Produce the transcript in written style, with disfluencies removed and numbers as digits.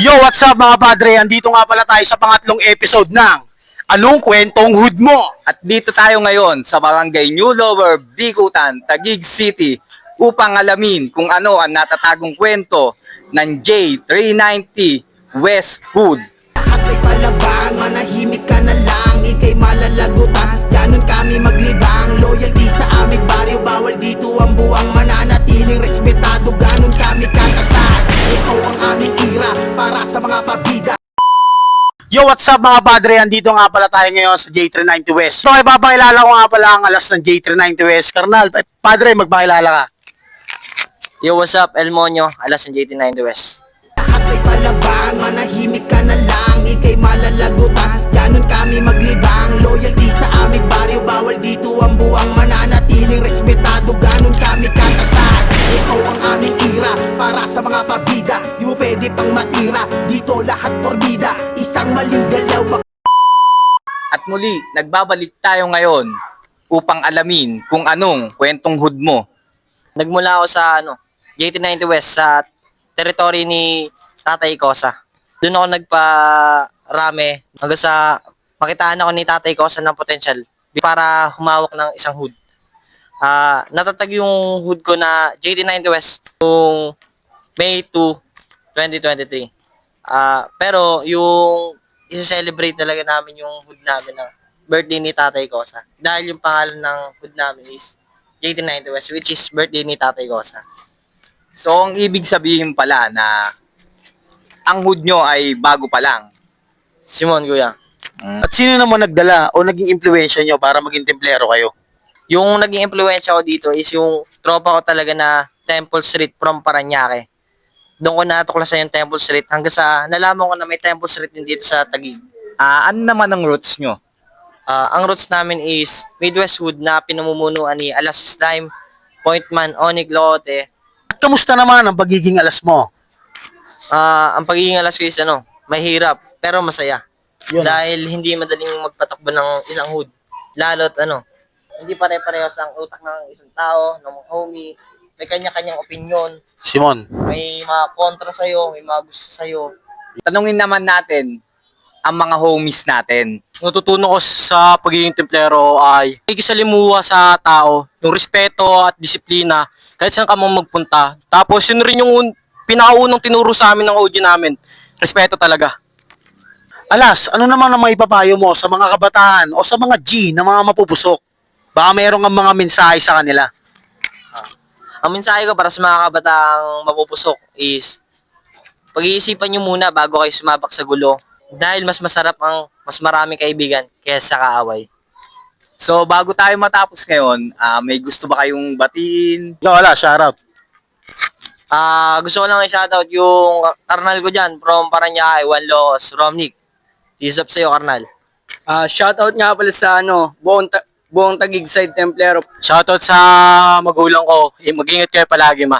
Yo, what's up mga padre? Andito nga pala tayo sa pangatlong episode ng Anong Kwentong Hood Mo? At dito tayo ngayon sa Barangay New Lower, Bikutan, Taguig City upang alamin kung ano ang natatagong kwento ng J390 West Hood. Lahat ay palabang, manahimik ka na lang, ika'y malalagutan. Ganon kami maglibang, loyalty sa aming baryo, bawal dito ang buwang mananatiling respetado. Ganon kami katatag, ito ang aming ira para sa mga pabida. Yo, what's up mga padre? Andito nga pala tayo ngayon sa J390 West. So, ipapakilala ko nga pala ang alas ng J390 West. Karnal, padre, magpakilala ka. Yo, what's up? El Monyo, alas ng JT9 West. Lahat ay palabang, manahimik ka na lang, ika'y malalagutan. Ganon kami maglibang, loyalty sa aming baryo, bawal dito ang buwang mananatiling respetado. Ganon kami katatag, ito ang aming ira para sa mga pabida. Di mo pwede pang matira, dito lahat porbida. Isang maling galaw. At muli, nagbabalik tayo ngayon upang alamin kung anong kwentong hood mo. Nagmula ako sa JT90 West sa teritoryo ni Tatay Kosa. Doon ako nagpa-rame hanggang sa makitaan ako ni Tatay Kosa ng potential para humawak ng isang hood. Natatag yung hood ko na JT90 West noong May 2, 2023. Pero yung isa-celebrate talaga namin yung hood namin ng birthday ni Tatay Kosa. Dahil yung pangalan ng hood namin is JT90 West, which is birthday ni Tatay Kosa. So, ang ibig sabihin pala na ang hood nyo ay bago pa lang. Simon, kuya. At sino naman nagdala o naging impluensya nyo para maging templero kayo? Yung naging impluensya ko dito is yung tropa ko talaga na Temple Street from Parañaque. Doon ko natuklasan yung Temple Street hanggang sa nalaman ko na may Temple Street din dito sa Taguig. Ano naman ang roots nyo? Ang roots namin is Midwest Hood na pinamumunuan ni Alas Slime, Pointman, Onig Lote. At kamusta naman ang pagiging alas mo? Ang pagiging alas ko is mahirap pero masaya. Yun. Dahil hindi madaling magpatakbo ng isang hood. Lalo't hindi pare-parehas ang utak ng isang tao, ng mga homie. May kanya-kanyang opinion. Simon. May mga kontra sa'yo, may mga gusto sa'yo. Tanungin naman natin ang mga homies natin. Natutunan ko sa pagiging templero ay ikisalimuha sa tao, yung respeto at disiplina kahit saan ka mo magpunta. Tapos yun rin yung pinakaunang tinuro sa amin ng OG namin, respeto talaga. Alas, ano naman ang maipapayo mo sa mga kabataan o sa mga G na mga mapupusok? Baka mayroong ang mga mensahe sa kanila. Ang mensahe ko para sa mga kabataang mapupusok is pag-iisipan nyo muna bago kayo sumabak sa gulo. Dahil mas masarap ang mas maraming kaibigan kaysa sa kaaway. So, bago tayo matapos ngayon, may gusto ba kayong batiin? Yo, wala, shoutout. Gusto ko lang i-shoutout yung karnal ko dyan from Parañaque, Juan Los, Romnick. Tisap sa'yo, karnal. Shoutout nga pala sa buong Taguig side templero. Shoutout sa magulang ko. Mag-ingat kayo palagi, ma.